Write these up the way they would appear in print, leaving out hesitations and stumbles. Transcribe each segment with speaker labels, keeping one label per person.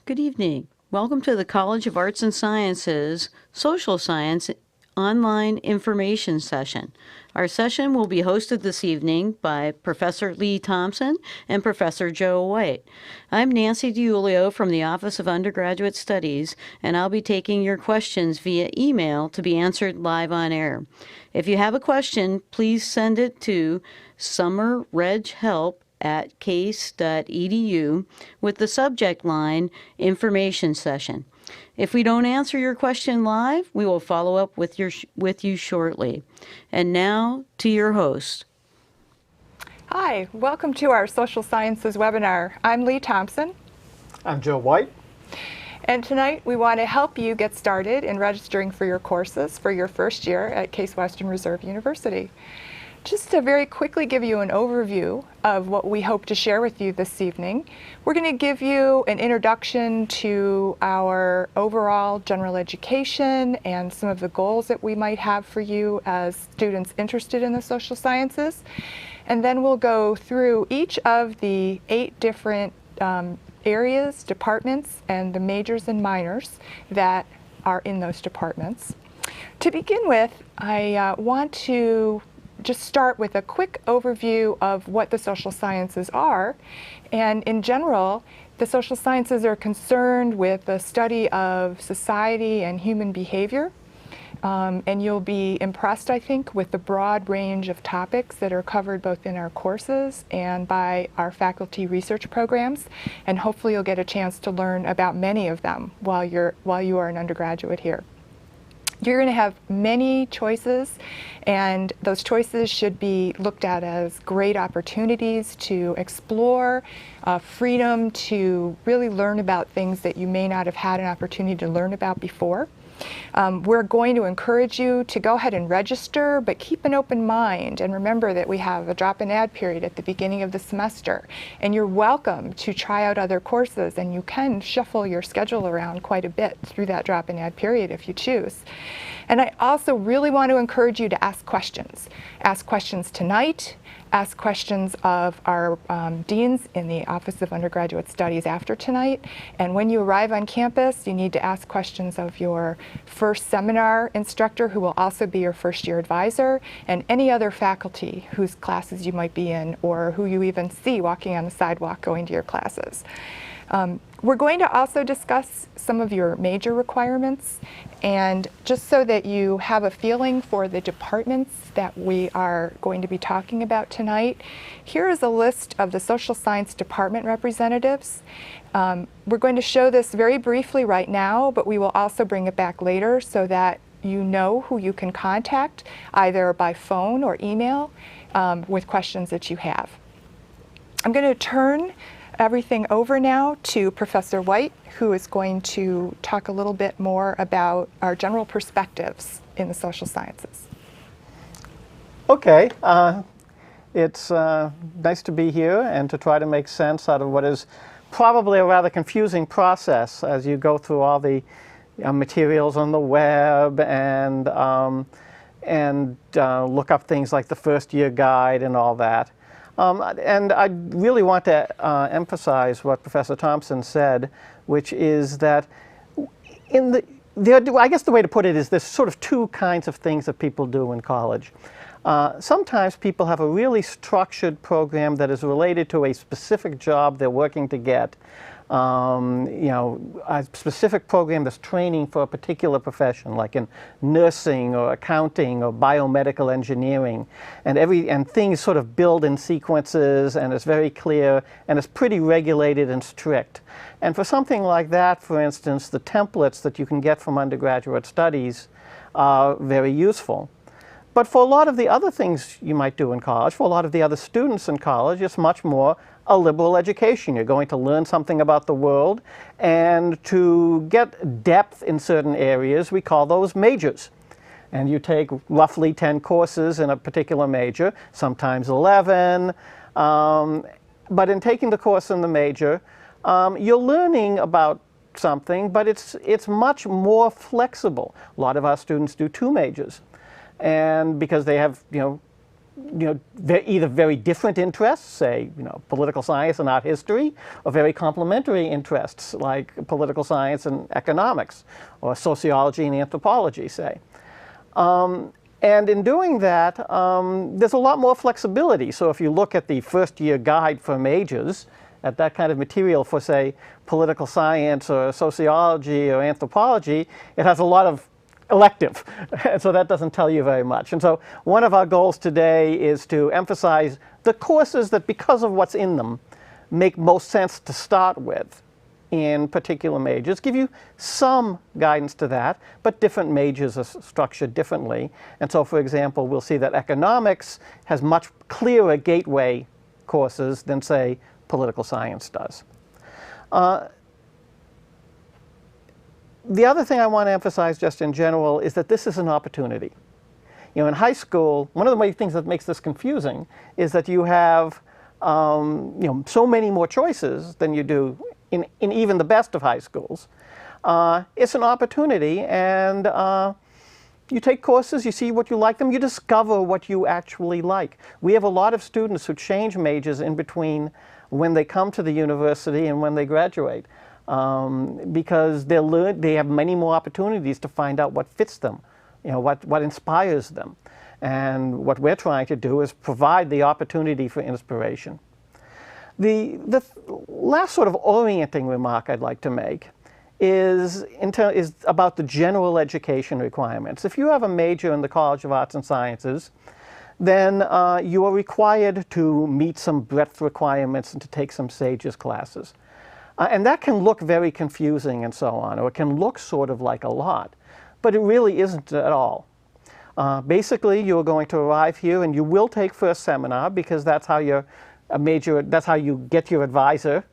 Speaker 1: Good evening. Welcome to the College of Arts and Sciences Social Science online information session. Our session will be hosted this evening by Professor Lee Thompson and Professor Joe White. I'm Nancy Dilulio from the Office of Undergraduate Studies, and I'll be taking your questions via email to be answered live on air. If you have a question, please send it to summerreghelp@case.edu with the subject line Information Session. If we don't answer your question live, we will follow up with you shortly. And now to your host.
Speaker 2: Hi, welcome to our Social Sciences webinar. I'm Lee Thompson.
Speaker 3: I'm Joe White.
Speaker 2: And tonight we want to help you get started in registering for your courses for your first year at Case Western Reserve University. Just to very quickly give you an overview of what we hope to share with you this evening, we're going to give you an introduction to our overall general education and some of the goals that we might have for you as students interested in the social sciences. And then we'll go through each of the 8 different areas, departments, and the majors and minors that are in those departments. To begin with, I want to just start with a quick overview of what the social sciences are. And in general, the social sciences are concerned with the study of society and human behavior. And you'll be impressed, I think, with the broad range of topics that are covered both in our courses and by our faculty research programs. And hopefully you'll get a chance to learn about many of them while you are an undergraduate here. You're going to have many choices, and those choices should be looked at as great opportunities to explore, freedom to really learn about things that you may not have had an opportunity to learn about before. We're going to encourage you to go ahead and register, but keep an open mind and remember that we have a drop-in ad period at the beginning of the semester, and you're welcome to try out other courses, and you can shuffle your schedule around quite a bit through that drop-in ad period if you choose. And I also really want to encourage you to ask questions. Ask questions tonight. Ask questions of our deans in the Office of Undergraduate Studies after tonight. And when you arrive on campus, you need to ask questions of your first seminar instructor, who will also be your first year advisor, and any other faculty whose classes you might be in or who you even see walking on the sidewalk going to your classes. We're going to also discuss some of your major requirements, and just so that you have a feeling for the departments that we are going to be talking about tonight, here is a list of the social science department representatives. We're going to show this very briefly right now, but we will also bring it back later so that you know who you can contact either by phone or email with questions that you have. I'm going to turn everything over now to Professor White, who is going to talk a little bit more about our general perspectives in the social sciences.
Speaker 3: Okay, it's nice to be here and to try to make sense out of what is probably a rather confusing process as you go through all the materials on the web and look up things like the first year guide and all that. And I really want to emphasize what Professor Thompson said, which is that I guess the way to put it is there's sort of 2 kinds of things that people do in college. Sometimes people have a really structured program that is related to a specific job they're working to get. A specific program that's training for a particular profession, like in nursing or accounting or biomedical engineering, and things sort of build in sequences, and it's very clear, and it's pretty regulated and strict. And for something like that, for instance, the templates that you can get from undergraduate studies are very useful. But for a lot of the other things you might do in college, for a lot of the other students in college, it's much more a liberal education. You're going to learn something about the world, and to get depth in certain areas, we call those majors. And you take roughly 10 courses in a particular major, sometimes 11. But in taking the course in the major, you're learning about something, but it's much more flexible. A lot of our students do 2 majors. And because they have, either very different interests, say, political science and art history, or very complementary interests like political science and economics, or sociology and anthropology, say. And in doing that, there's a lot more flexibility. So if you look at the first-year guide for majors, at that kind of material for, say, political science or sociology or anthropology, it has a lot of elective, and so that doesn't tell you very much. And so one of our goals today is to emphasize the courses that, because of what's in them, make most sense to start with in particular majors, give you some guidance to that, but different majors are structured differently. And so, for example, we'll see that economics has much clearer gateway courses than, say, political science does. The other thing I want to emphasize just in general is that this is an opportunity. In high school, one of the things that makes this confusing is that you have so many more choices than you do in even the best of high schools. It's an opportunity, and you take courses, you see what you like them, you discover what you actually like. We have a lot of students who change majors in between when they come to the university and when they graduate. Because they have many more opportunities to find out what fits them, what inspires them. And what we're trying to do is provide the opportunity for inspiration. The last sort of orienting remark I'd like to make is about the general education requirements. If you have a major in the College of Arts and Sciences, then you are required to meet some breadth requirements and to take some SAGES classes. And that can look very confusing and so on, or it can look sort of like a lot, but it really isn't at all. Basically, you're going to arrive here and you will take first seminar, because that's how that's how you get your advisor.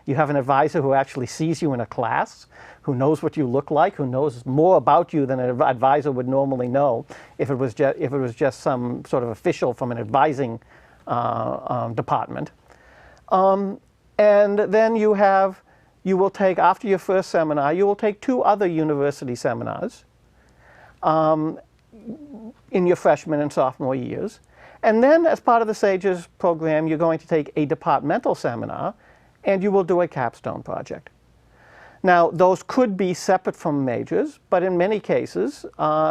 Speaker 3: You have an advisor who actually sees you in a class, who knows what you look like, who knows more about you than an advisor would normally know if it was just some sort of official from an advising department. And then you will take, after your first seminar, you will take 2 other university seminars in your freshman and sophomore years. And then, as part of the SAGES program, you're going to take a departmental seminar, and you will do a capstone project. Now, those could be separate from majors, but in many cases,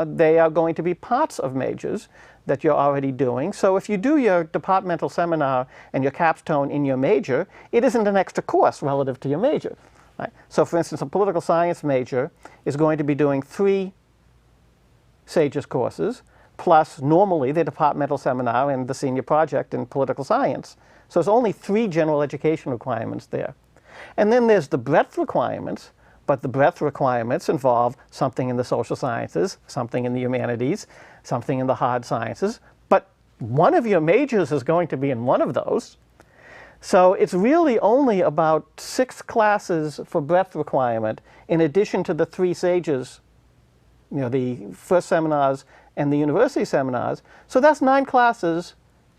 Speaker 3: they are going to be parts of majors that you're already doing. So if you do your departmental seminar and your capstone in your major, it isn't an extra course relative to your major. Right? So for instance, a political science major is going to be doing 3 SAGES courses, plus normally the departmental seminar and the senior project in political science. So there's only 3 general education requirements there. And then there's the breadth requirements, but the breadth requirements involve something in the social sciences, something in the humanities, something in the hard sciences, but one of your majors is going to be in one of those. So it's really only about 6 classes for breadth requirement, in addition to the 3 SAGES, the first seminars and the university seminars. So that's 9 classes,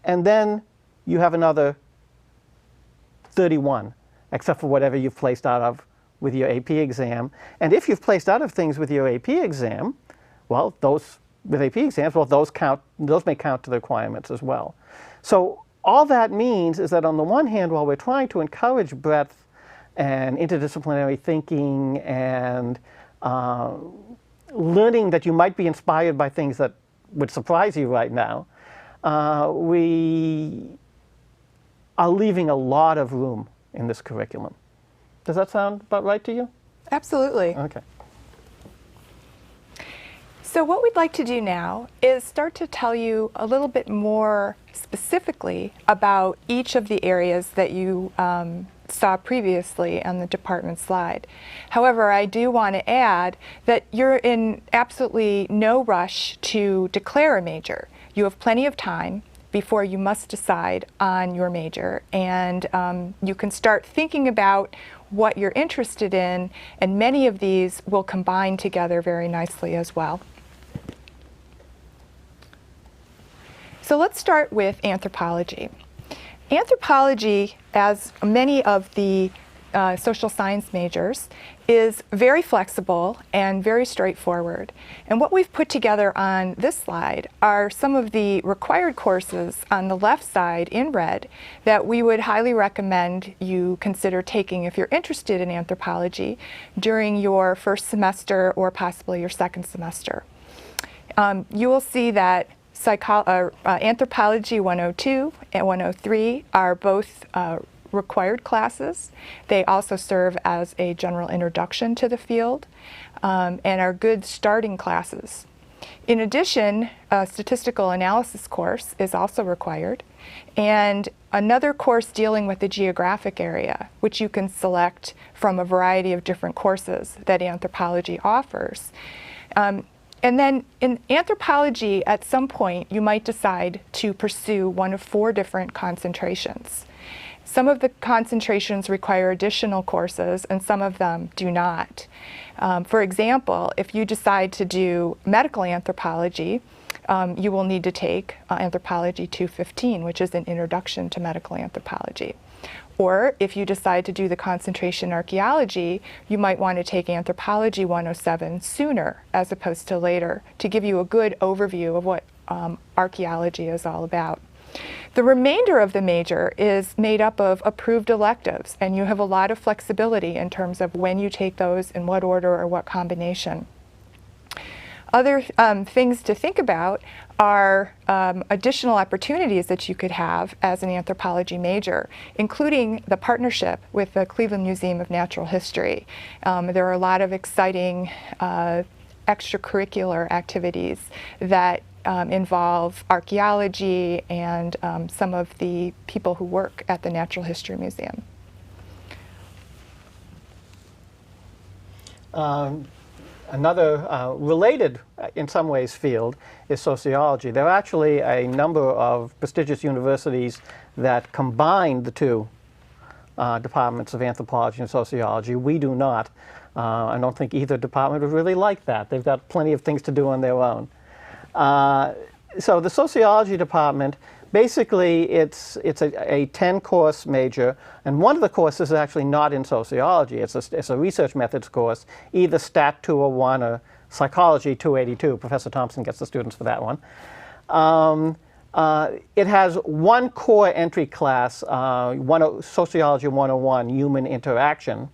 Speaker 3: and then you have another 31, except for whatever you've placed out of with your AP exam. And if you've placed out of things with your AP exam, well, those with AP exams, well, those may count to the requirements as well. So all that means is that on the one hand, while we're trying to encourage breadth and interdisciplinary thinking and learning that you might be inspired by things that would surprise you right now, we are leaving a lot of room in this curriculum. Does that sound about right to you?
Speaker 2: Absolutely.
Speaker 3: Okay.
Speaker 2: So what we'd like to do now is start to tell you a little bit more specifically about each of the areas that you saw previously on the department slide. However, I do want to add that you're in absolutely no rush to declare a major. You have plenty of time before you must decide on your major, and you can start thinking about what you're interested in, and many of these will combine together very nicely as well. So let's start with anthropology. Anthropology, as many of the social science majors is very flexible and very straightforward. And what we've put together on this slide are some of the required courses on the left side in red that we would highly recommend you consider taking if you're interested in anthropology during your first semester or possibly your second semester. You will see that Anthropology 102 and 103 are both required classes. They also serve as a general introduction to the field and are good starting classes. In addition, a statistical analysis course is also required, and another course dealing with the geographic area, which you can select from a variety of different courses that anthropology offers. And then in anthropology, at some point, you might decide to pursue one of 4 different concentrations. Some of the concentrations require additional courses, and some of them do not. For example, if you decide to do medical anthropology, you will need to take Anthropology 215, which is an introduction to medical anthropology. Or if you decide to do the concentration archaeology, you might want to take Anthropology 107 sooner as opposed to later to give you a good overview of what archaeology is all about. The remainder of the major is made up of approved electives, and you have a lot of flexibility in terms of when you take those, in what order or what combination. Other things to think about are additional opportunities that you could have as an anthropology major, including the partnership with the Cleveland Museum of Natural History. There are a lot of exciting extracurricular activities that involve archaeology and some of the people who work at the Natural History Museum.
Speaker 3: Another related, in some ways, field is sociology. There are actually a number of prestigious universities that combine the two departments of anthropology and sociology. We do not. I don't think either department would really like that. They've got plenty of things to do on their own. So the sociology department, basically it's a 10-course major, and one of the courses is actually not in sociology. It's a research methods course, either Stat 201 or Psychology 282. Professor Thompson gets the students for that one. It has one core entry class, Sociology 101, Human Interaction.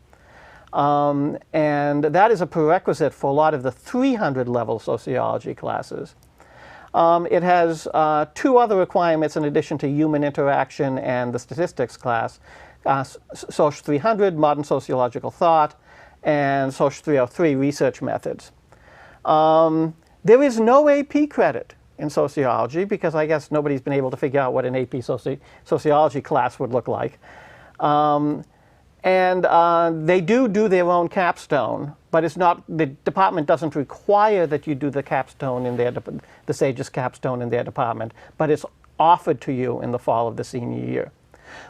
Speaker 3: And that is a prerequisite for a lot of the 300-level sociology classes. It has 2 other requirements in addition to human interaction and the statistics class, Soc 300, Modern Sociological Thought, and Soc 303, Research Methods. There is no AP credit in sociology because I guess nobody's been able to figure out what an AP sociology class would look like. And they do their own capstone, but it's not, the department doesn't require that you do the capstone in the SAGES capstone in their department, but it's offered to you in the fall of the senior year.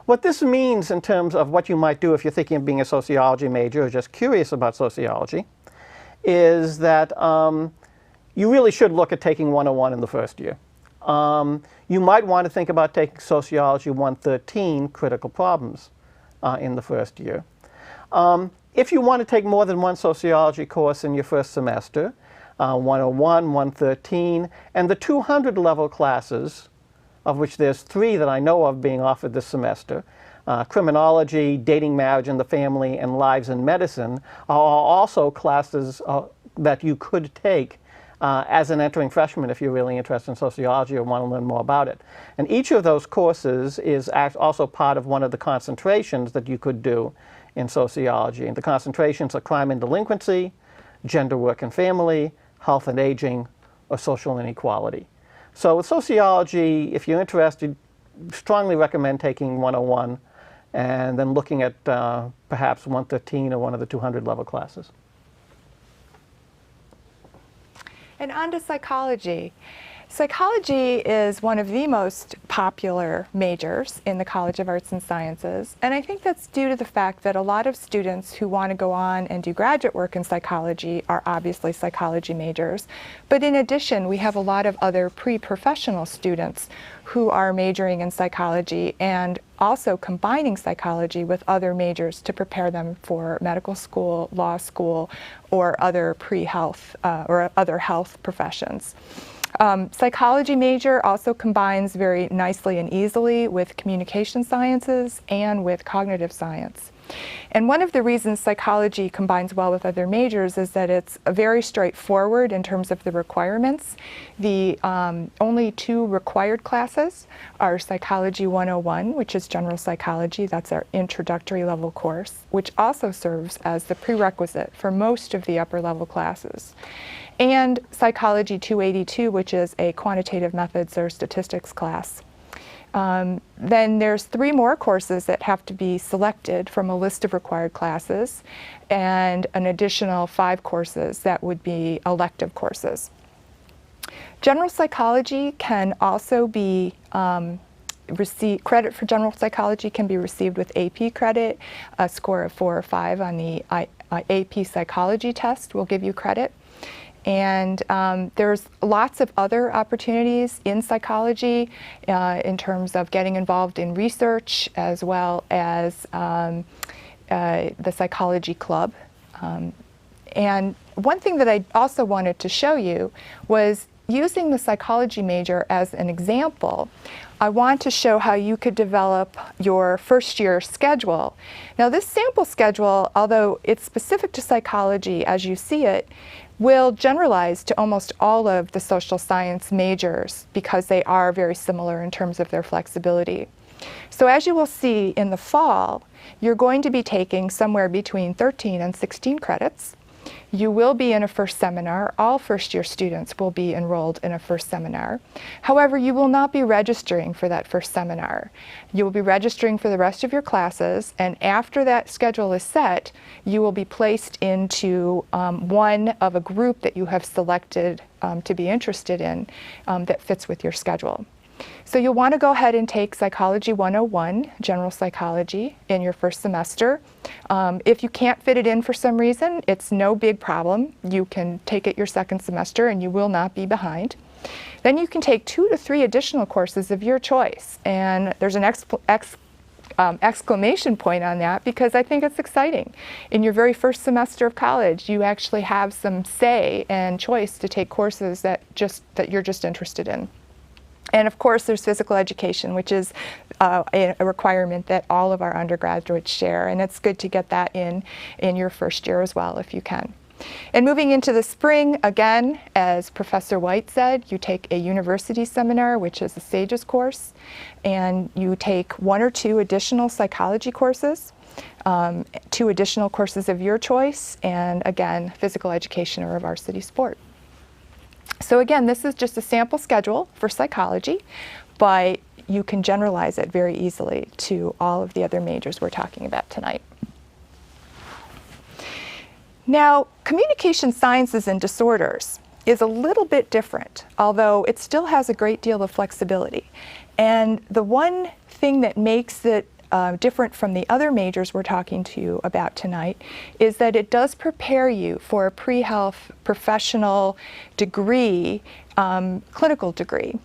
Speaker 3: What this means in terms of what you might do if you're thinking of being a sociology major or just curious about sociology is that you really should look at taking 101 in the first year. You might want to think about taking Sociology 113, Critical Problems, in the first year. If you want to take more than one sociology course in your first semester, 101, 113, and the 200-level classes, of which there's 3 that I know of being offered this semester, Criminology, Dating, Marriage and the Family, and Lives in Medicine, are also classes that you could take as an entering freshman if you're really interested in sociology or want to learn more about it. And each of those courses is also part of one of the concentrations that you could do in sociology. And the concentrations are crime and delinquency, gender, work and family, health and aging, or social inequality. So with sociology, if you're interested, strongly recommend taking 101 and then looking at perhaps 113 or one of the 200-level classes.
Speaker 2: And on to psychology. Psychology is one of the most popular majors in the College of Arts and Sciences, and I think that's due to the fact that a lot of students who want to go on and do graduate work in psychology are obviously psychology majors. But in addition, we have a lot of other pre-professional students who are majoring in psychology and also combining psychology with other majors to prepare them for medical school, law school, or other pre-health or other health professions. Psychology major also combines very nicely and easily with communication sciences and with cognitive science. And one of the reasons psychology combines well with other majors is that it's very straightforward in terms of the requirements. The only two required classes are Psychology 101, which is general psychology. That's our introductory level course, which also serves as the prerequisite for most of the upper level classes. And Psychology 282, which is a quantitative methods or statistics class. Then there's 3 more courses that have to be selected from a list of required classes, and an additional 5 courses that would be elective courses. General psychology can also be credit for general psychology can be received with AP credit. A score of 4 or 5 on the AP psychology test will give you credit. And there's lots of other opportunities in psychology in terms of getting involved in research, as well as the psychology club. And one thing that I also wanted to show you was using the psychology major as an example. I want to show how you could develop your first year schedule. Now, this sample schedule, although it's specific to psychology as you see it, will generalize to almost all of the social science majors because they are very similar in terms of their flexibility. So as you will see in the fall, you're going to be taking somewhere between 13 and 16 credits. You will be in a first seminar. All first year students will be enrolled in a first seminar. However, you will not be registering for that first seminar. You will be registering for the rest of your classes, and after that schedule is set, you will be placed into one of a group that you have selected to be interested in that fits with your schedule. So you'll want to go ahead and take Psychology 101, General Psychology, in your first semester. If you can't fit it in for some reason, it's no big problem. You can take it your second semester and you will not be behind. Then you can take 2 to 3 additional courses of your choice. And there's an exclamation point on that because I think it's exciting. In your very first semester of college, you actually have some say and choice to take courses that you're just interested in. And of course, there's physical education, which is a requirement that all of our undergraduates share, and it's good to get that in your first year as well, if you can. And moving into the spring, again, as Professor White said, you take a university seminar, which is a SAGES course, and you take 1 or 2 additional psychology courses, 2 additional courses of your choice, and again, physical education or a varsity sport. So again, this is just a sample schedule for psychology, but you can generalize it very easily to all of the other majors we're talking about tonight. Now, communication sciences and disorders is a little bit different, although it still has a great deal of flexibility. And the one thing that makes it different from the other majors we're talking to you about tonight is that it does prepare you for a pre-health professional degree, clinical degree,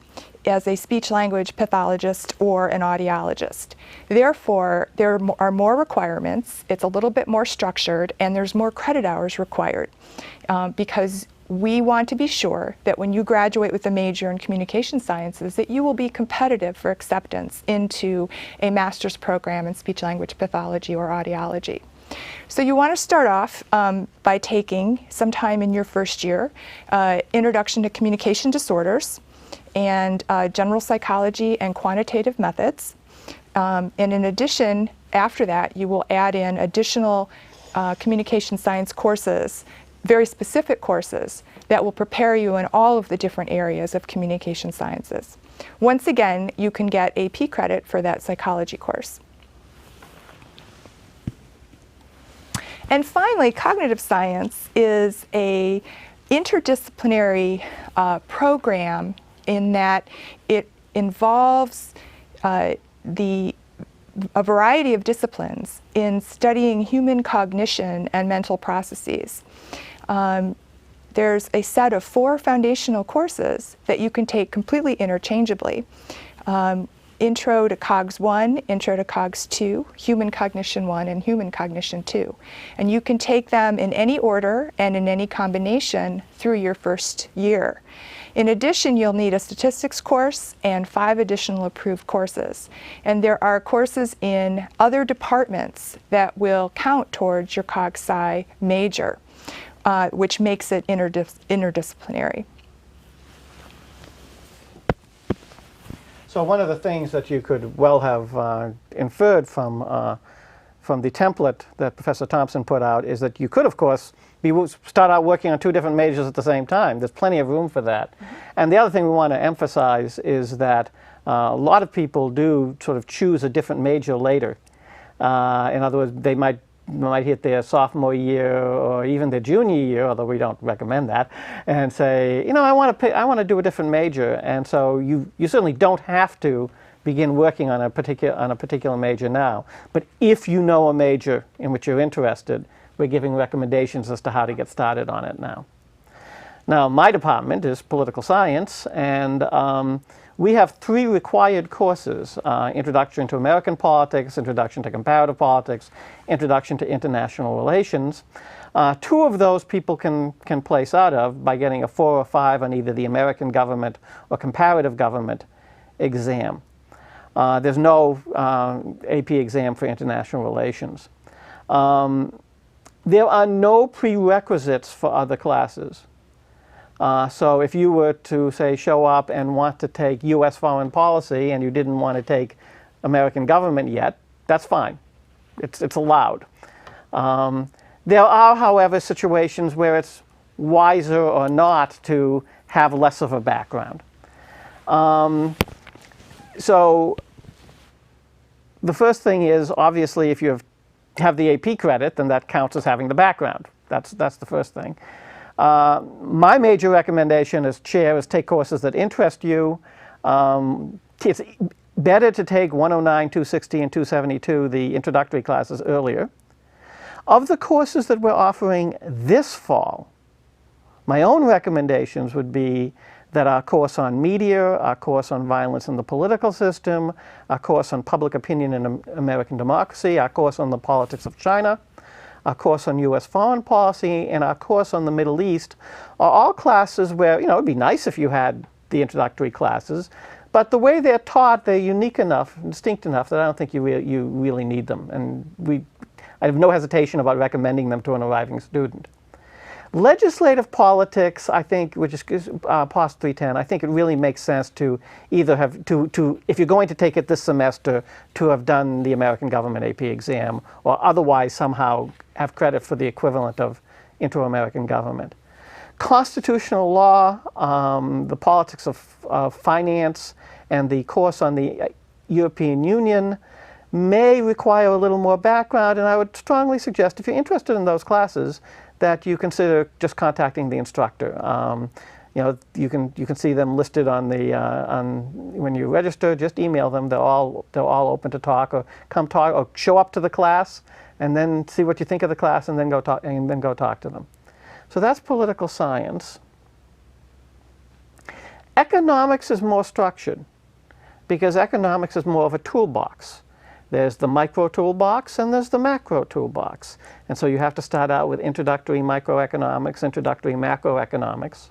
Speaker 2: as a speech-language pathologist or an audiologist. Therefore, there are more requirements, it's a little bit more structured, and there's more credit hours required because we want to be sure that when you graduate with a major in communication sciences that you will be competitive for acceptance into a master's program in speech-language pathology or audiology. So you want to start off by taking sometime in your first year Introduction to Communication Disorders and General Psychology and Quantitative Methods. And in addition, after that, you will add in additional communication science courses, very specific courses that will prepare you in all of the different areas of communication sciences. Once again, you can get AP credit for that psychology course. And finally, cognitive science is an interdisciplinary program in that it involves a variety of disciplines in studying human cognition and mental processes. There's a set of 4 foundational courses that you can take completely interchangeably. Intro to Cogs 1, Intro to Cogs 2, Human Cognition 1, and Human Cognition 2. And you can take them in any order and in any combination through your first year. In addition, you'll need a statistics course and 5 additional approved courses. And there are courses in other departments that will count towards your Cog Sci major, which makes it interdisciplinary.
Speaker 3: So one of the things that you could well have inferred from the template that Professor Thompson put out is that you could, of course, start out working on 2 different majors at the same time. There's plenty of room for that. And the other thing we want to emphasize is that a lot of people do sort of choose a different major later. In other words, they might hit their sophomore year or even their junior year, although we don't recommend that, and say, you know, I want to do a different major. And so you certainly don't have to begin working on a particular major now. But if you know a major in which you're interested, we're giving recommendations as to how to get started on it now. Now, my department is political science, and we have 3 required courses: Introduction to American Politics, Introduction to Comparative Politics, Introduction to International Relations. 2 of those people can place out of by getting a 4 or 5 on either the American government or comparative government exam. There's no AP exam for international relations. There are no prerequisites for other classes. So if you were to, say, show up and want to take U.S. foreign policy and you didn't want to take American government yet, that's fine. It's allowed. There are, however, situations where it's wiser or not to have less of a background. So the first thing is, obviously, if you have the AP credit, then that counts as having the background. That's the first thing. My major recommendation as chair is take courses that interest you. It's better to take 109, 260, and 272, the introductory classes, earlier. Of the courses that we're offering this fall, my own recommendations would be that our course on media, our course on violence in the political system, our course on public opinion in American democracy, our course on the politics of China, our course on U.S. foreign policy, and our course on the Middle East are all classes where, you know, it'd be nice if you had the introductory classes, but the way they're taught, they're unique enough, distinct enough, that I don't think you really need them. And I have no hesitation about recommending them to an arriving student. Legislative politics, I think, which is POS 310, I think it really makes sense to either have, if you're going to take it this semester, to have done the American government AP exam, or otherwise somehow have credit for the equivalent of Inter-American government. Constitutional law, the politics of finance, and the course on the European Union may require a little more background, and I would strongly suggest, if you're interested in those classes, that you consider just contacting the instructor. You know, you can see them listed on the when you register. Just email them. They're all open to talk, or come talk, or show up to the class, and then see what you think of the class, and then go talk to them. So that's political science. Economics is more structured, because economics is more of a toolbox. There's the micro toolbox and there's the macro toolbox. And so you have to start out with introductory microeconomics, introductory macroeconomics,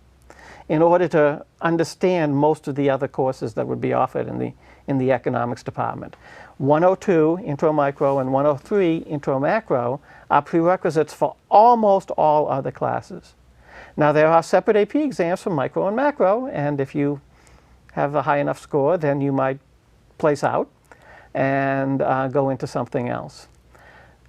Speaker 3: in order to understand most of the other courses that would be offered in the economics department. 102, intro micro, and 103, intro macro, are prerequisites for almost all other classes. Now, there are separate AP exams for micro and macro, and if you have a high enough score, then you might place out and go into something else.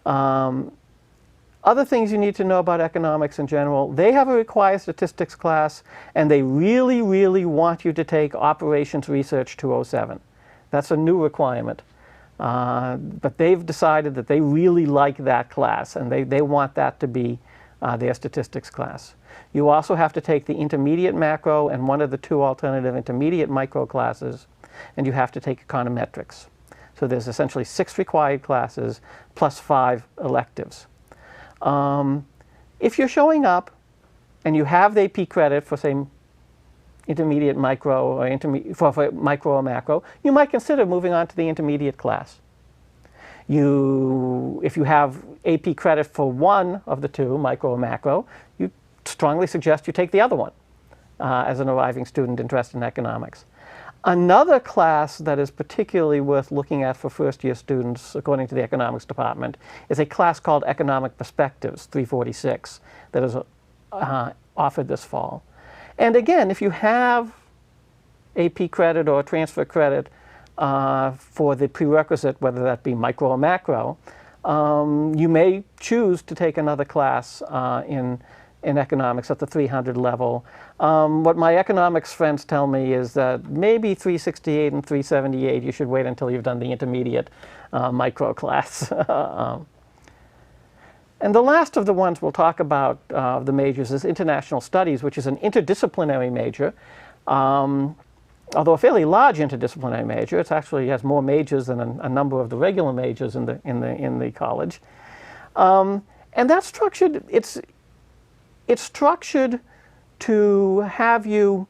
Speaker 3: Other things you need to know about economics in general: they have a required statistics class, and they really, really want you to take Operations Research 207. That's a new requirement. But they've decided that they really like that class, and they want that to be their statistics class. You also have to take the intermediate macro and one of the 2 alternative intermediate micro classes, and you have to take econometrics. So there's essentially 6 required classes plus 5 electives. If you're showing up and you have the AP credit for, say, intermediate micro or for micro or macro, you might consider moving on to the intermediate class. If you have AP credit for one of the two, micro or macro, you strongly suggest you take the other one as an arriving student interested in economics. Another class that is particularly worth looking at for first-year students, according to the economics department, is a class called Economic Perspectives, 346, that is offered this fall. And again, if you have AP credit or transfer credit for the prerequisite, whether that be micro or macro, you may choose to take another class in economics at the 300 level. What my economics friends tell me is that maybe 368 and 378, you should wait until you've done the intermediate micro class. And the last of the ones we'll talk about, the majors, is international studies, which is an interdisciplinary major. Although a fairly large interdisciplinary major, it actually has more majors than a number of the regular majors in the college. And that's structured, it's structured to have you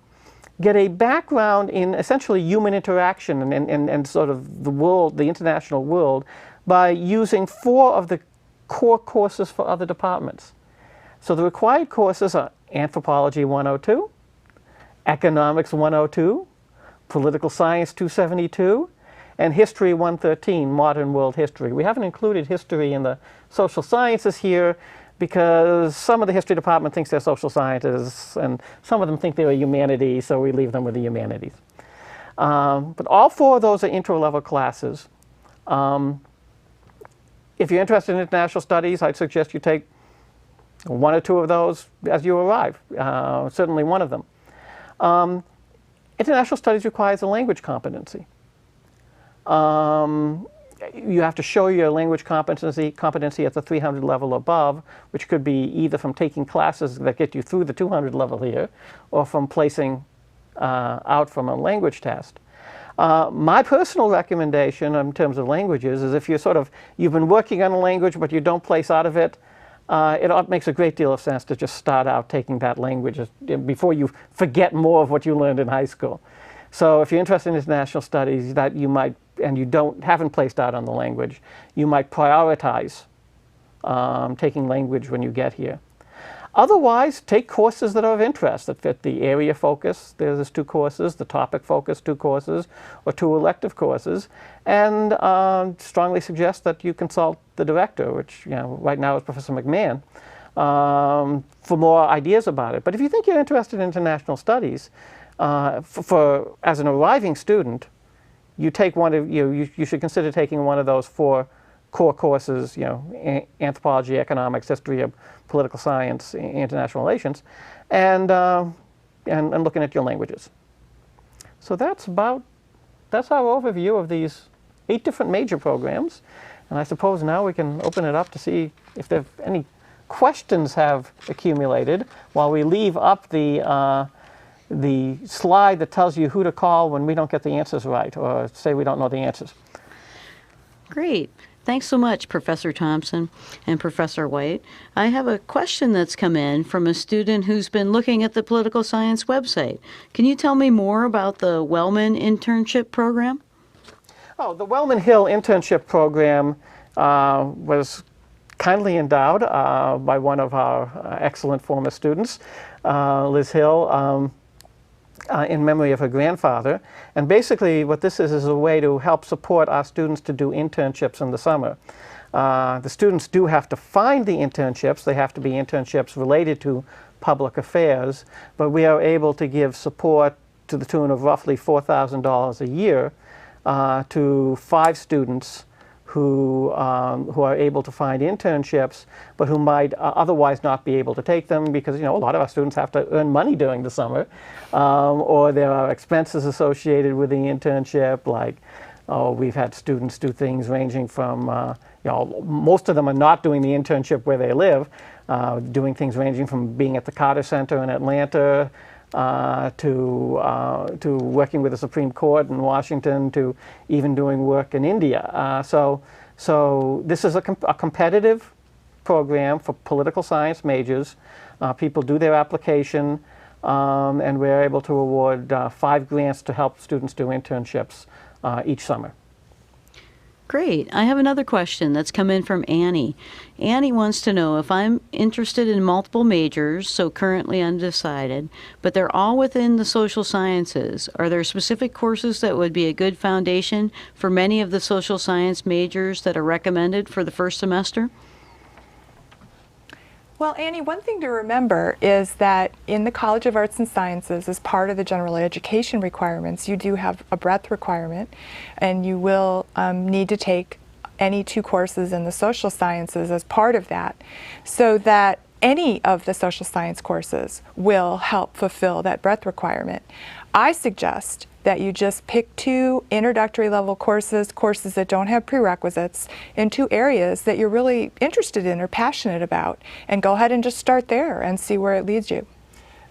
Speaker 3: get a background in essentially human interaction and sort of the world, the international world, by using 4 of the core courses for other departments. So the required courses are Anthropology 102, Economics 102, Political Science 272, and History 113, Modern World History. We haven't included history in the social sciences here because some of the history department thinks they're social scientists and some of them think they're humanities, so we leave them with the humanities. But all 4 of those are intro-level classes. If you're interested in international studies, I'd suggest you take 1 or 2 of those as you arrive, certainly one of them. International studies requires a language competency. You have to show your language competency at the 300 level above, which could be either from taking classes that get you through the 200 level here, or from placing out from a language test. My personal recommendation in terms of languages is if you've been working on a language but you don't place out of it, it makes a great deal of sense to just start out taking that language before you forget more of what you learned in high school. So if you're interested in international studies that you might, and you haven't placed out on the language, you might prioritize taking language when you get here. Otherwise, take courses that are of interest that fit the area focus. There's 2 courses, the topic focus 2 courses, or 2 elective courses, and strongly suggest that you consult the director, which right now is Professor McMahon, for more ideas about it. But if you think you're interested in international studies, as an arriving student, you should consider taking one of those 4 core courses, anthropology, economics, history of political science, international relations, and looking at your languages. So that's our overview of these 8 different major programs. And I suppose now we can open it up to see if any questions have accumulated while we leave up the slide that tells you who to call when we don't get the answers right or say we don't know the answers.
Speaker 1: Great. Thanks so much, Professor Thompson and Professor White. I have a question that's come in from a student who's been looking at the political science website. Can you tell me more about the Wellman internship program?
Speaker 3: Oh, the Wellman Hill internship program was kindly endowed by one of our excellent former students, Liz Hill, in memory of her grandfather. And basically what this is a way to help support our students to do internships in the summer. The students do have to find the internships. They have to be internships related to public affairs, but we are able to give support to the tune of roughly $4,000 a year to 5 students who are able to find internships, but who might otherwise not be able to take them because a lot of our students have to earn money during the summer, or there are expenses associated with the internship. Like, we've had students do things ranging from most of them are not doing the internship where they live, doing things ranging from being at the Carter Center in Atlanta, to working with the Supreme Court in Washington, to even doing work in India. So this is a competitive program for political science majors. People do their application. and we're able to award 5 grants to help students do internships each summer.
Speaker 1: Great. I have another question that's come in from Annie. Annie wants to know if I'm interested in multiple majors, so currently undecided, but they're all within the social sciences. Are there specific courses that would be a good foundation for many of the social science majors that are recommended for the first semester?
Speaker 2: Well, Annie, one thing to remember is that in the College of Arts and Sciences, as part of the general education requirements, you do have a breadth requirement, and you will need to take any 2 courses in the social sciences as part of that, so that any of the social science courses will help fulfill that breadth requirement. I suggest that you just pick 2 introductory level courses, courses that don't have prerequisites, in 2 areas that you're really interested in or passionate about, and go ahead and just start there and see where it leads you.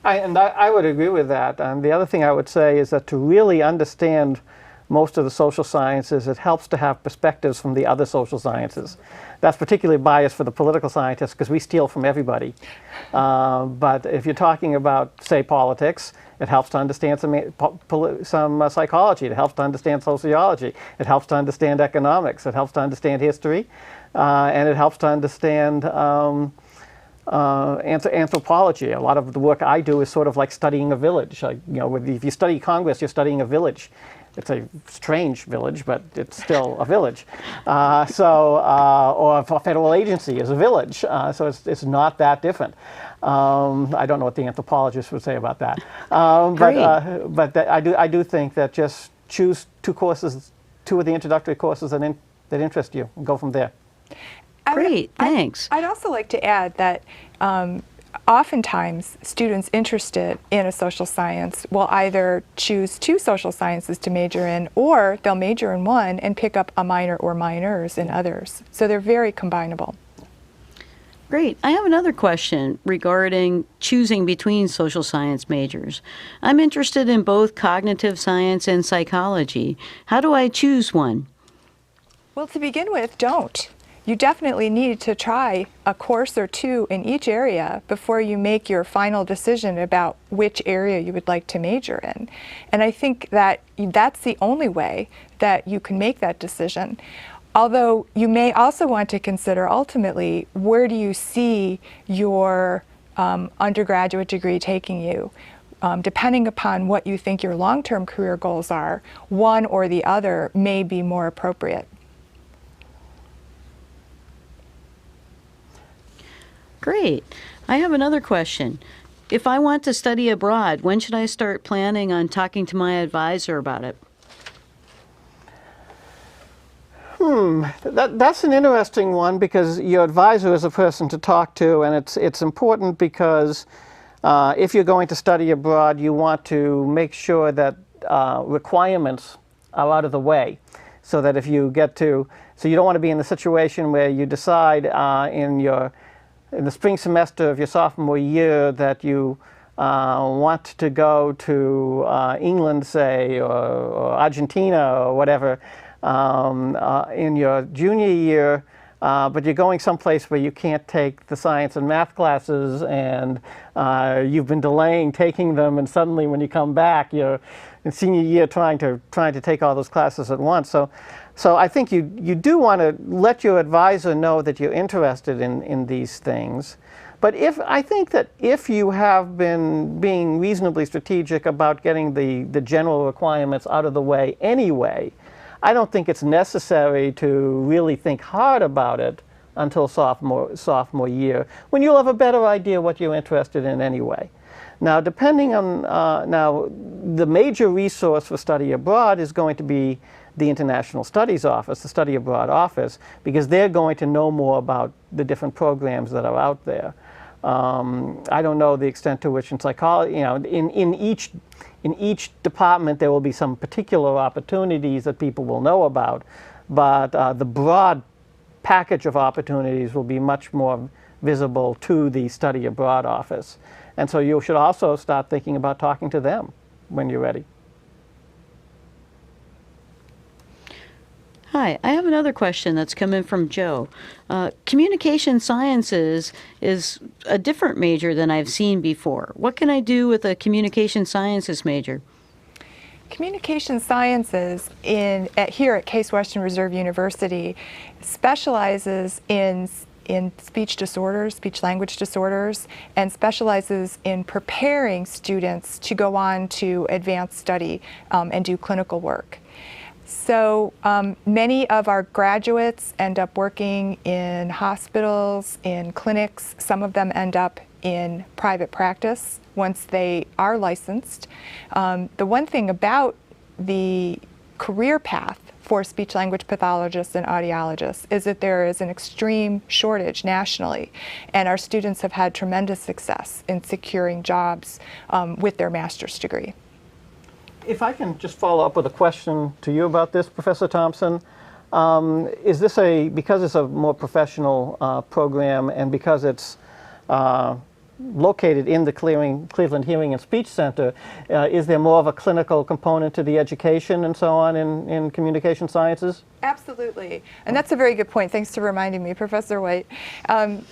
Speaker 3: I would agree with that. The other thing I would say is that to really understand most of the social sciences, it helps to have perspectives from the other social sciences. That's particularly biased for the political scientists because we steal from everybody. But if you're talking about, say, politics, it helps to understand some psychology. It helps to understand sociology. It helps to understand economics. It helps to understand history. And it helps to understand anthropology. A lot of the work I do is sort of like studying a village. If you study Congress, you're studying a village. It's a strange village, but it's still a village. Or a federal agency is a village. So it's not that different. I don't know what the anthropologists would say about that. I do think that just choose 2 courses, 2 of the introductory courses that interest you, and go from there.
Speaker 1: Great, thanks.
Speaker 2: I'd also like to add that oftentimes students interested in a social science will either choose 2 social sciences to major in, or they'll major in one and pick up a minor or minors in others. So they're very combinable.
Speaker 1: Great. I have another question regarding choosing between social science majors. I'm interested in both cognitive science and psychology. How do I choose one?
Speaker 2: Well, to begin with, don't. You definitely need to try a course or 2 in each area before you make your final decision about which area you would like to major in. And I think that that's the only way that you can make that decision. Although you may also want to consider ultimately, where do you see your undergraduate degree taking you? Depending upon what you think your long-term career goals are, one or the other may be more appropriate.
Speaker 1: Great. I have another question. If I want to study abroad, when should I start planning on talking to my advisor about it?
Speaker 3: That's an interesting one, because your advisor is a person to talk to, and it's important because if you're going to study abroad, you want to make sure that requirements are out of the way, so that if you so you don't want to be in the situation where you decide in the spring semester of your sophomore year that you want to go to England, say, or Argentina or whatever, in your junior year, but you're going someplace where you can't take the science and math classes, and you've been delaying taking them, and suddenly when you come back, you're in senior year trying to take all those classes at once. So I think you do want to let your advisor know that you're interested in these things. But I think that if you have been being reasonably strategic about getting the general requirements out of the way anyway, I don't think it's necessary to really think hard about it until sophomore year, when you'll have a better idea what you're interested in anyway. Now, depending on, the major resource for study abroad is going to be the International Studies Office, the Study Abroad Office, because they're going to know more about the different programs that are out there. I don't know the extent to which in psychology, in each department there will be some particular opportunities that people will know about, but the broad package of opportunities will be much more visible to the Study Abroad Office. And so you should also start thinking about talking to them when you're ready.
Speaker 1: Hi, I have another question that's come in from Joe. Communication sciences is a different major than I've seen before. What can I do with a communication sciences major?
Speaker 2: Communication sciences here at Case Western Reserve University specializes in speech disorders, speech language disorders, and specializes in preparing students to go on to advanced study and do clinical work. So many of our graduates end up working in hospitals, in clinics. Some of them end up in private practice once they are licensed. The one thing about the career path for speech language pathologists and audiologists is that there is an extreme shortage nationally, and our students have had tremendous success in securing jobs with their master's degree.
Speaker 3: If I can just follow up with a question to you about this, Professor Thompson, is this because it's a more professional program and because it's located in the Cleveland Hearing and Speech Center, is there more of a clinical component to the education and so on in communication sciences?
Speaker 2: Absolutely. And that's a very good point. Thanks for reminding me, Professor White.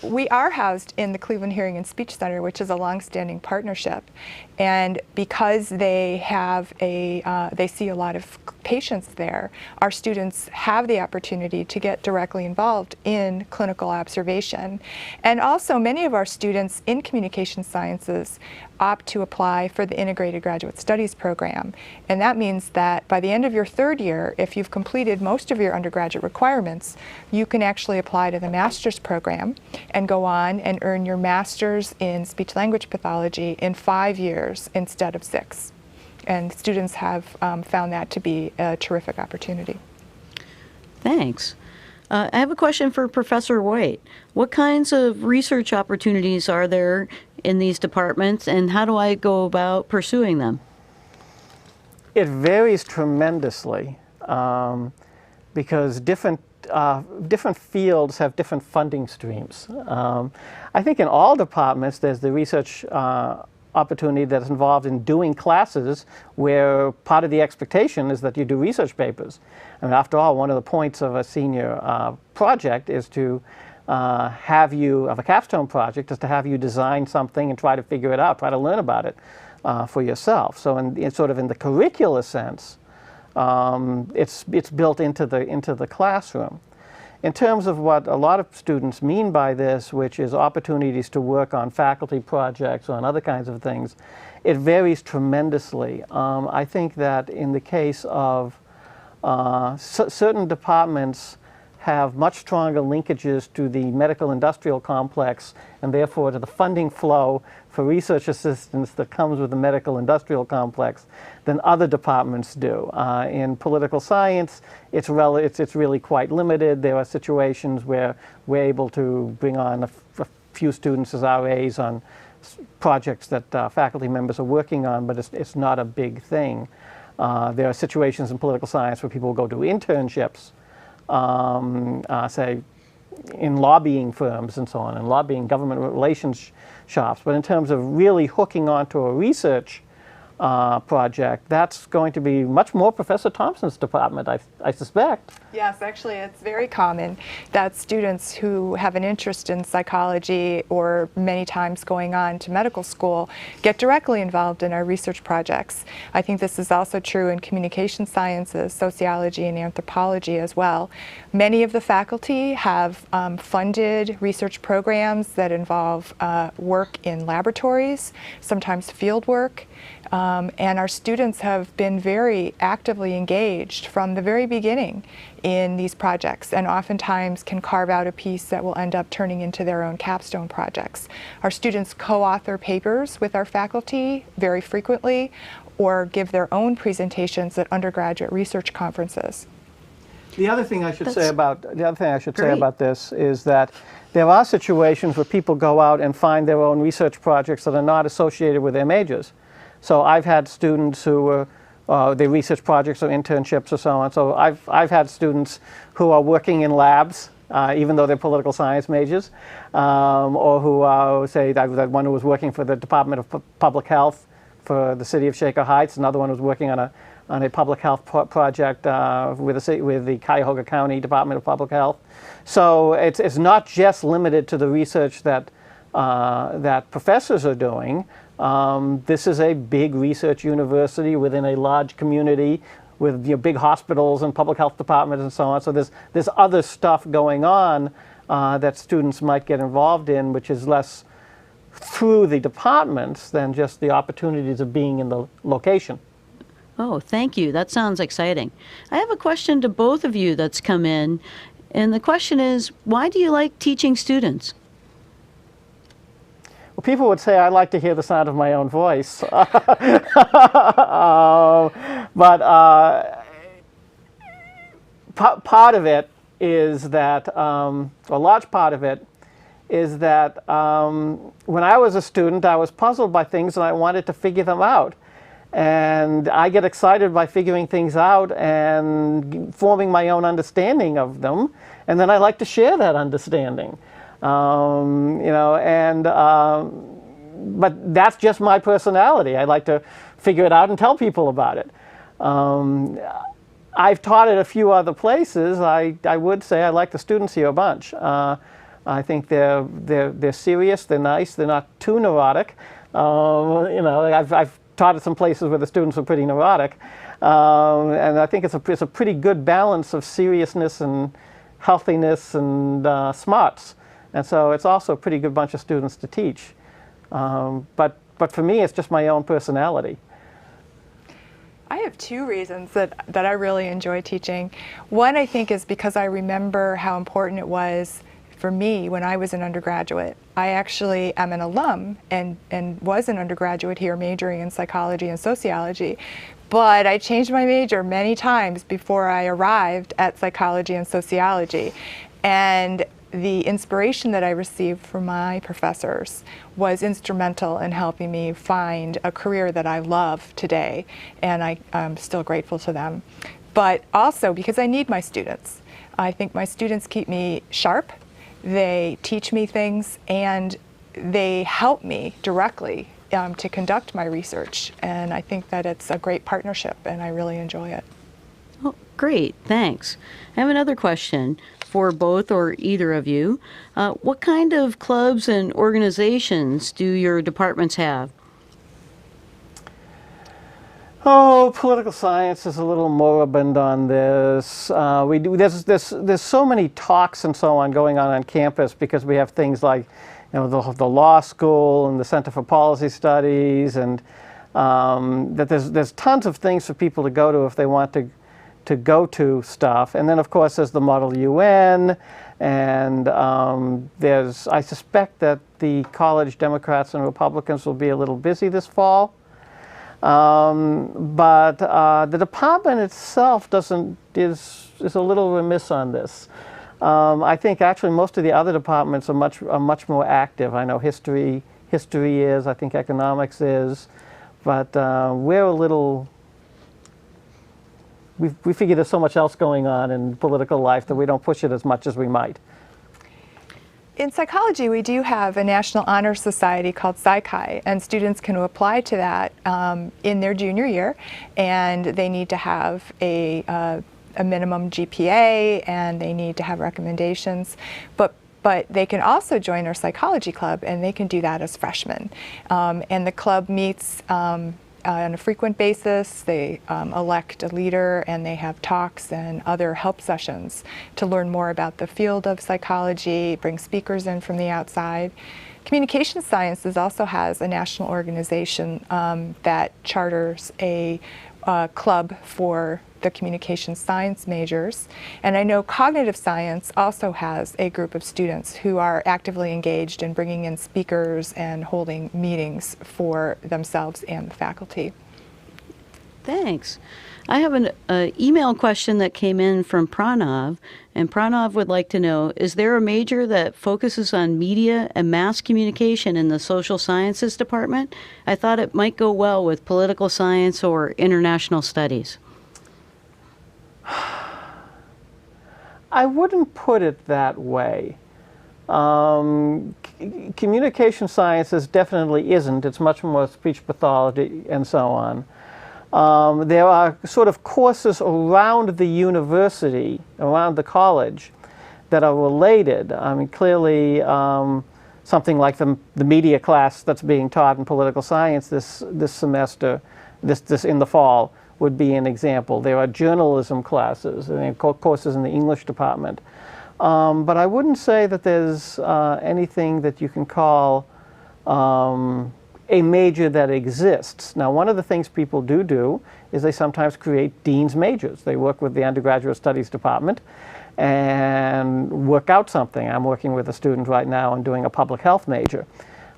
Speaker 2: We are housed in the Cleveland Hearing and Speech Center, which is a longstanding partnership. And because they have they see a lot of patients there, our students have the opportunity to get directly involved in clinical observation. And also, many of our students in communication sciences opt to apply for the Integrated Graduate Studies program. And that means that by the end of your third year, if you've completed most of your undergraduate requirements, you can actually apply to the master's program and go on and earn your master's in speech language pathology in 5 years instead of 6. And students have found that to be a terrific opportunity.
Speaker 1: Thanks. I have a question for Professor White. What kinds of research opportunities are there in these departments, and how do I go about pursuing them?
Speaker 3: It varies tremendously because different fields have different funding streams. I think in all departments there's the research opportunity that's involved in doing classes where part of the expectation is that you do research papers. I mean, after all, one of the points of a senior project is to have a capstone project is to have you design something and try to figure it out, try to learn about it for yourself. So in sort of in the curricular sense, it's built into the classroom. In terms of what a lot of students mean by this, which is opportunities to work on faculty projects or on other kinds of things, it varies tremendously. I think that in the case of certain departments have much stronger linkages to the medical industrial complex and therefore to the funding flow for research assistance that comes with the medical industrial complex than other departments do. In political science, it's really quite limited. There are situations where we're able to bring on a few students as RAs on projects that faculty members are working on, but it's not a big thing. There are situations in political science where people go do internships, say, in lobbying firms and so on, and lobbying government relations shops. But in terms of really hooking onto a research project, that's going to be much more Professor Thompson's department, I suspect.
Speaker 2: Yes, actually, it's very common that students who have an interest in psychology or many times going on to medical school get directly involved in our research projects. I think this is also true in communication sciences, sociology, and anthropology as well. Many of the faculty have funded research programs that involve work in laboratories, sometimes field work. And our students have been very actively engaged from the very beginning in these projects, and oftentimes can carve out a piece that will end up turning into their own capstone projects. Our students co-author papers with our faculty very frequently, or give their own presentations at undergraduate research conferences.
Speaker 3: The other thing I should say about this is that there are situations where people go out and find their own research projects that are not associated with their majors. So I've had students who were their research projects or internships or so on. So I've had students who are working in labs, even though they're political science majors, or who say that one who was working for the Department of Public Health for the city of Shaker Heights, another one was working on on a public health project with the Cuyahoga County Department of Public Health. So it's not just limited to the research that professors are doing. This is a big research university within a large community with big hospitals and public health departments and so on. So there's other stuff going on that students might get involved in, which is less through the departments than just the opportunities of being in the location.
Speaker 1: Oh, thank you. That sounds exciting. I have a question to both of you that's come in, and the question is, why do you like teaching students?
Speaker 3: Well, people would say I like to hear the sound of my own voice. But part of it is that, a large part of it is that when I was a student, I was puzzled by things and I wanted to figure them out. And I get excited by figuring things out and forming my own understanding of them. And then I like to share that understanding. But that's just my personality. I like to figure it out and tell people about it. I've taught at a few other places. I would say I like the students here a bunch. I think they're serious, they're nice, they're not too neurotic. I've taught at some places where the students were pretty neurotic, and I think it's a pretty good balance of seriousness and healthiness and smarts. And so it's also a pretty good bunch of students to teach. But for me, it's just my own personality.
Speaker 2: I have two reasons that I really enjoy teaching. One, I think, is because I remember how important it was for me when I was an undergraduate. I actually am an alum and was an undergraduate here majoring in psychology and sociology. But I changed my major many times before I arrived at psychology and sociology. And the inspiration that I received from my professors was instrumental in helping me find a career that I love today, and I'm still grateful to them. But also because I need my students. I think my students keep me sharp, they teach me things, and they help me directly to conduct my research, and I think that it's a great partnership, and I really enjoy it.
Speaker 1: Oh, great, thanks. I have another question for both or either of you. What kind of clubs and organizations do your departments have?
Speaker 3: Oh, political science is a little moribund on this. There's so many talks and so on going on campus because we have things like, the law school and the Center for Policy Studies, and that there's tons of things for people to go to if they want to go to stuff. And then, of course, there's the Model UN, and I suspect that the college Democrats and Republicans will be a little busy this fall. But the department itself is a little remiss on this. I think actually most of the other departments are much more active. I know history is, I think economics is, but we're a little. We figure there's so much else going on in political life that we don't push it as much as we might.
Speaker 2: In psychology, we do have a National Honor Society called Psychi, and students can apply to that in their junior year, and they need to have a minimum GPA, and they need to have recommendations. But they can also join our psychology club, and they can do that as freshmen. And the club meets on a frequent basis. They elect a leader, and they have talks and other help sessions to learn more about the field of psychology, bring speakers in from the outside. Communication Sciences also has a national organization that charters a club for the communication science majors. And I know cognitive science also has a group of students who are actively engaged in bringing in speakers and holding meetings for themselves and the faculty.
Speaker 1: Thanks. I have an email question that came in from Pranav, and Pranav would like to know, is there a major that focuses on media and mass communication in the social sciences department? I thought it might go well with political science or international studies.
Speaker 3: I wouldn't put it that way. Communication sciences definitely isn't. It's much more speech pathology and so on. There are sort of courses around the university, around the college, that are related. I mean, clearly, something like the media class that's being taught in political science this semester, this in the fall, would be an example. There are journalism classes, and courses in the English department. But I wouldn't say that there's anything that you can call a major that exists. Now, one of the things people do is they sometimes create dean's majors. They work with the undergraduate studies department and work out something. I'm working with a student right now and doing a public health major.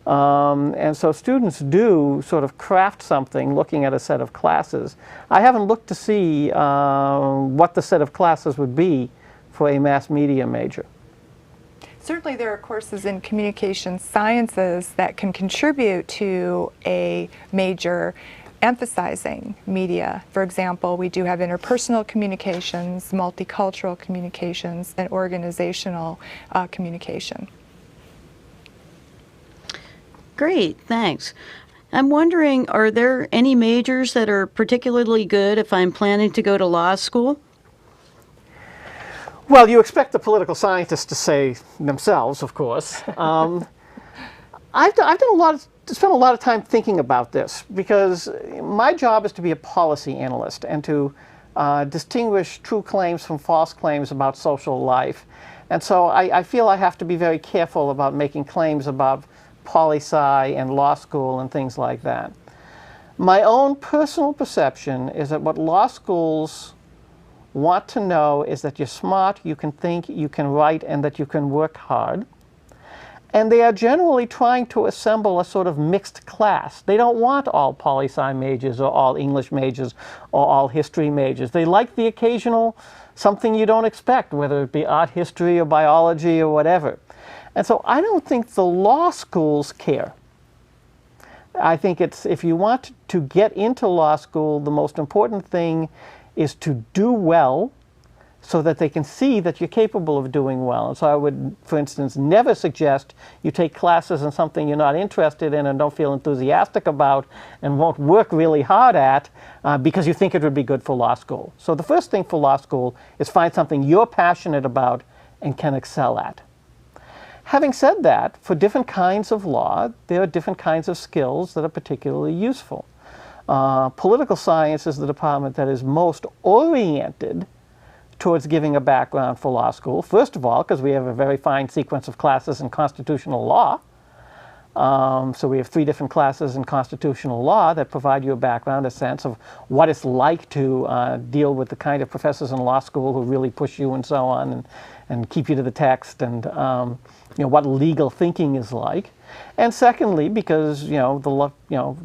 Speaker 3: And so students do sort of craft something looking at a set of classes. I haven't looked to see what the set of classes would be for a mass media major.
Speaker 2: Certainly there are courses in communication sciences that can contribute to a major emphasizing media. For example, we do have interpersonal communications, multicultural communications, and organizational communication.
Speaker 1: Great, thanks. I'm wondering, are there any majors that are particularly good if I'm planning to go to law school?
Speaker 3: Well, you expect the political scientists to say themselves, of course. I've spent a lot of time thinking about this because my job is to be a policy analyst and to distinguish true claims from false claims about social life. And so I feel I have to be very careful about making claims about poli-sci and law school and things like that. My own personal perception is that what law schools want to know is that you're smart, you can think, you can write, and that you can work hard. And they are generally trying to assemble a sort of mixed class. They don't want all poli-sci majors or all English majors or all history majors. They like the occasional something you don't expect, whether it be art history or biology or whatever. And so I don't think the law schools care. I think it's, if you want to get into law school, the most important thing is to do well so that they can see that you're capable of doing well. And so I would, for instance, never suggest you take classes in something you're not interested in and don't feel enthusiastic about and won't work really hard at because you think it would be good for law school. So the first thing for law school is find something you're passionate about and can excel at. Having said that, for different kinds of law, there are different kinds of skills that are particularly useful. Political science is the department that is most oriented towards giving a background for law school. First of all, because we have a very fine sequence of classes in constitutional law. So we have 3 different classes in constitutional law that provide you a background, a sense of what it's like to deal with the kind of professors in law school who really push you and so on and keep you to the text and what legal thinking is like. And secondly, because the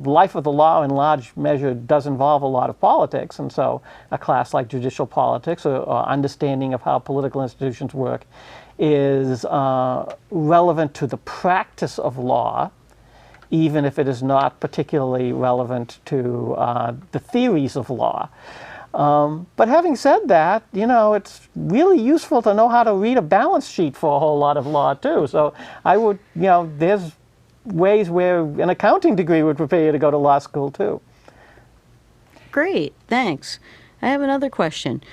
Speaker 3: life of the law in large measure does involve a lot of politics, and so a class like judicial politics or understanding of how political institutions work is relevant to the practice of law, even if it is not particularly relevant to the theories of law. But having said that, it's really useful to know how to read a balance sheet for a whole lot of law too. So I would, there's ways where an accounting degree would prepare you to go to law school too.
Speaker 1: Great, thanks. I have another question.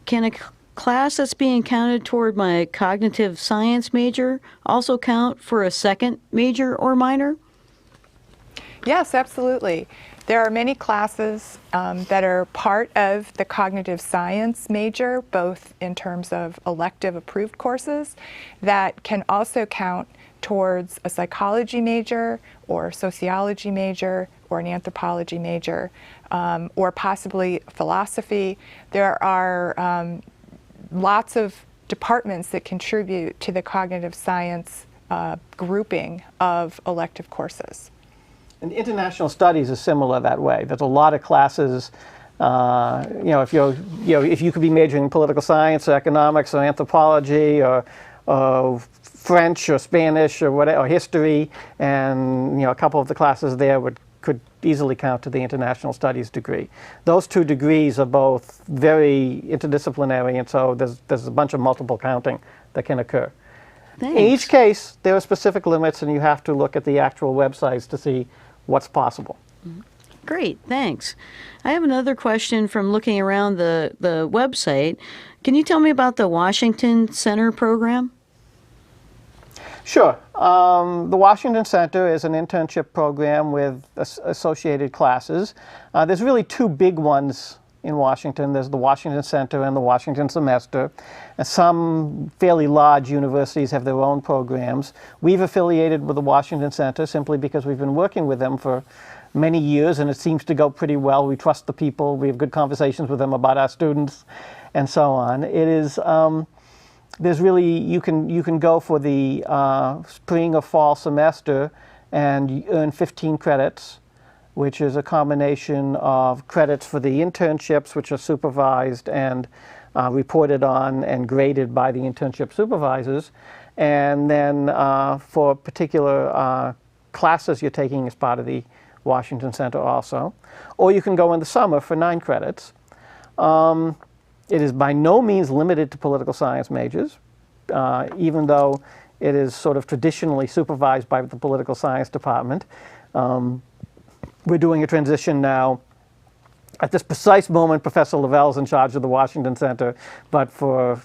Speaker 1: Can a class that's being counted toward my cognitive science major also count for a second major or minor?
Speaker 2: Yes, absolutely. There are many classes that are part of the cognitive science major, both in terms of elective approved courses, that can also count towards a psychology major or sociology major or an anthropology major or possibly philosophy. There are lots of departments that contribute to the cognitive science grouping of elective courses.
Speaker 3: And international studies is similar that way. There's a lot of classes. If you could be majoring in political science or economics or anthropology or French or Spanish or whatever, or history, and a couple of the classes there could easily count to the international studies degree. Those 2 degrees are both very interdisciplinary, and so there's a bunch of multiple counting that can occur.
Speaker 1: Thanks.
Speaker 3: In each case, there are specific limits, and you have to look at the actual websites to see what's possible.
Speaker 1: Great, thanks. I have another question from looking around the website. Can you tell me about the Washington Center program?
Speaker 3: Sure. The Washington Center is an internship program with associated classes. There's really two big ones in Washington. There's the Washington Center and the Washington Semester. And some fairly large universities have their own programs. We've affiliated with the Washington Center simply because we've been working with them for many years, and it seems to go pretty well. We trust the people. We have good conversations with them about our students, and so on. It is. There's really, you can go for the spring or fall semester and you earn 15 credits, which is a combination of credits for the internships, which are supervised and reported on and graded by the internship supervisors, and then for particular classes you're taking as part of the Washington Center also. Or you can go in the summer for 9 credits. It is by no means limited to political science majors, even though it is sort of traditionally supervised by the political science department. We're doing a transition now. At this precise moment, Professor Lavelle's in charge of the Washington Center, but for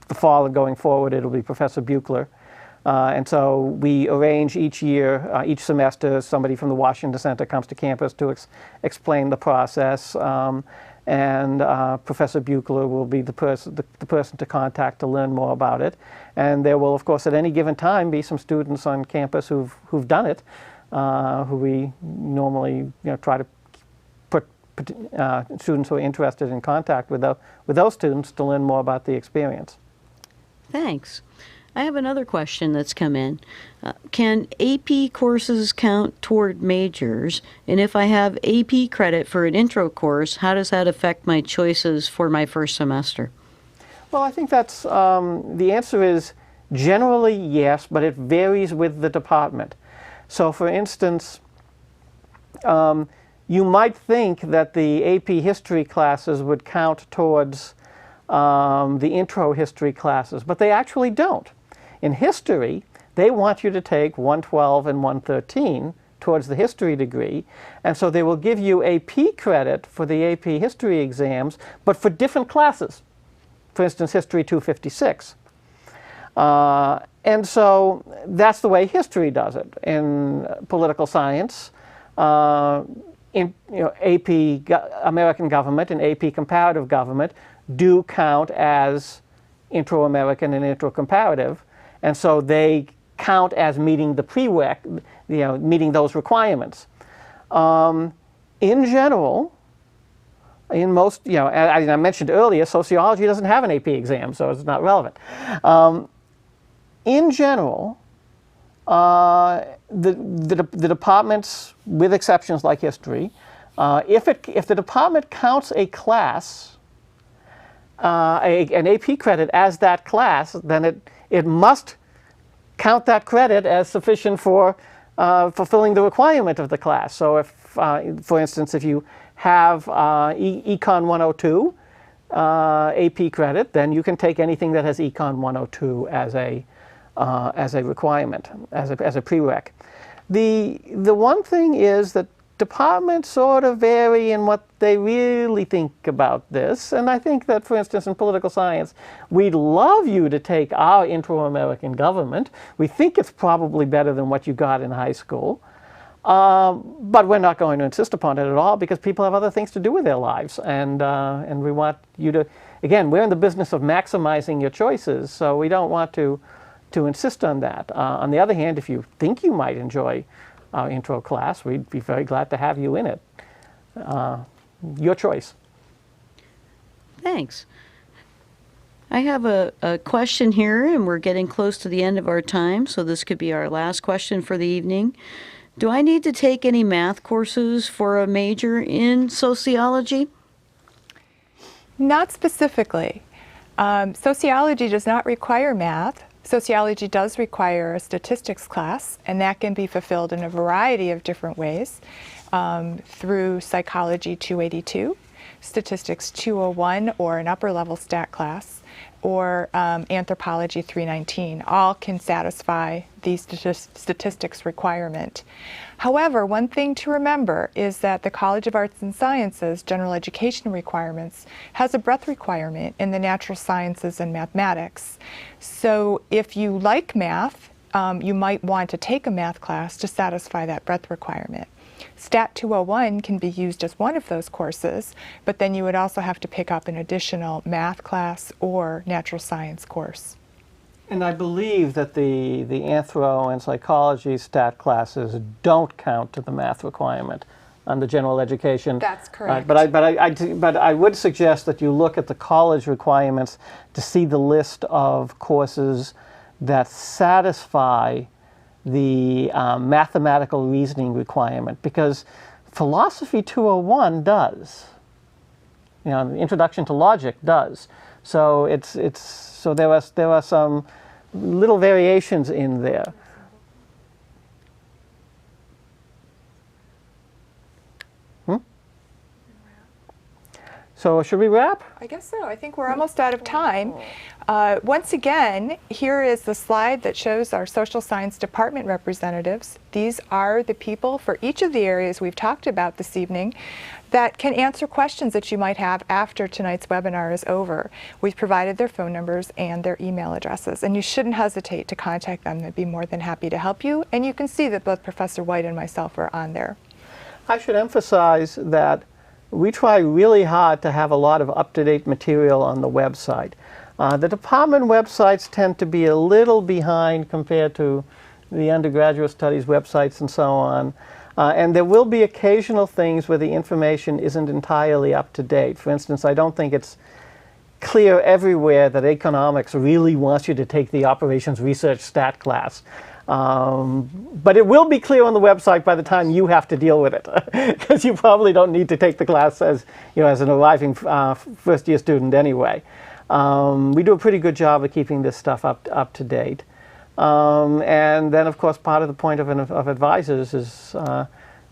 Speaker 3: the fall and going forward, it'll be Professor Buechler. And so we arrange each year, each semester, somebody from the Washington Center comes to campus to explain the process. And Professor Buechler will be the person to contact to learn more about it. And there will, of course, at any given time be some students on campus who've done it, who we normally try to put students who are interested in contact with those students to learn more about the experience.
Speaker 1: Thanks. I have another question that's come in. Can AP courses count toward majors? And if I have AP credit for an intro course, how does that affect my choices for my first semester?
Speaker 3: Well, I think that's, the answer is generally yes, but it varies with the department. So for instance, you might think that the AP history classes would count towards the intro history classes, but they actually don't. In history, they want you to take 112 and 113 towards the history degree, and so they will give you AP credit for the AP history exams, but for different classes. For instance, History 256. And so that's the way history does it. In political science, in AP American government and AP comparative government do count as intro-American and intro-comparative. And so they count as meeting the prereq, meeting those requirements. In general, in most, as I mentioned earlier, sociology doesn't have an AP exam, so it's not relevant. In general, the departments, with exceptions like history, if the department counts a class, an AP credit as that class, then it must count that credit as sufficient for fulfilling the requirement of the class. So if, for instance, if you have Econ 102 AP credit, then you can take anything that has Econ 102 as a requirement, as a prereq. The one thing is that departments sort of vary in what they really think about this. And I think that, for instance, in political science, we'd love you to take our intro-American government. We think it's probably better than what you got in high school. But we're not going to insist upon it at all because people have other things to do with their lives. And we want you to, again, we're in the business of maximizing your choices, so we don't want to insist on that. On the other hand, if you think you might enjoy our intro class, we'd be very glad to have you in it. Your choice.
Speaker 1: Thanks. I have a question here, and we're getting close to the end of our time, so this could be our last question for the evening. Do I need to take any math courses for a major in sociology?
Speaker 2: Not specifically. Sociology does not require math. Sociology does require a statistics class, and that can be fulfilled in a variety of different ways through Psychology 282, Statistics 201, or an upper level stat class, or Anthropology 319. All can satisfy the statistics requirement. However, one thing to remember is that the College of Arts and Sciences General Education requirements has a breadth requirement in the natural sciences and mathematics. So if you like math, you might want to take a math class to satisfy that breadth requirement. Stat 201 can be used as one of those courses, but then you would also have to pick up an additional math class or natural science course.
Speaker 3: And I believe that the anthro and psychology stat classes don't count to the math requirement under general education.
Speaker 2: That's correct.
Speaker 3: But I would suggest that you look at the college requirements to see the list of courses that satisfy the mathematical reasoning requirement, because philosophy 201 does. You know, the introduction to logic does. So so there are some little variations in there. So should we wrap?
Speaker 2: I guess so. I think we're almost out of time. Once again, here is the slide that shows our social science department representatives. These are the people for each of the areas we've talked about this evening that can answer questions that you might have after tonight's webinar is over. We've provided their phone numbers and their email addresses, and you shouldn't hesitate to contact them. They'd be more than happy to help you, and you can see that both Professor White and myself are on there.
Speaker 3: I should emphasize that we try really hard to have a lot of up-to-date material on the website. The department websites tend to be a little behind compared to the undergraduate studies websites and so on. And there will be occasional things where the information isn't entirely up to date. For instance, I don't think it's clear everywhere that economics really wants you to take the operations research stat class. But it will be clear on the website by the time you have to deal with it, because you probably don't need to take the class as, you know, as an arriving first-year student anyway. We do a pretty good job of keeping this stuff up to date. And then, of course, part of the point of advisors is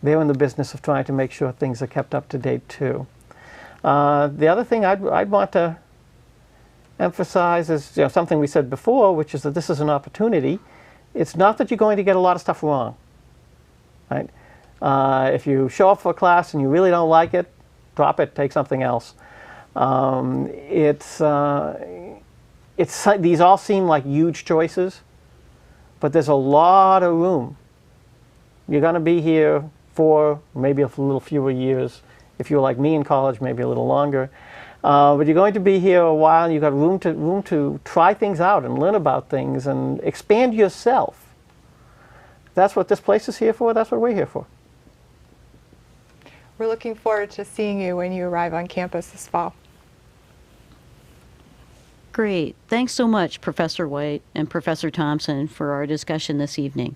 Speaker 3: they're in the business of trying to make sure things are kept up to date too. The other thing I'd want to emphasize is, you know, something we said before, which is that this is an opportunity. It's not that you're going to get a lot of stuff wrong, right? If you show up for a class and you really don't like it, drop it, take something else. These all seem like huge choices, but there's a lot of room. You're going to be here for maybe a little fewer years. If you're like me in college, maybe a little longer. But you're going to be here a while, and you've got room to try things out and learn about things and expand yourself. That's what this place is here for. That's what we're here for.
Speaker 2: We're looking forward to seeing you when you arrive on campus this fall.
Speaker 1: Great. Thanks so much, Professor White and Professor Thompson, for our discussion this evening.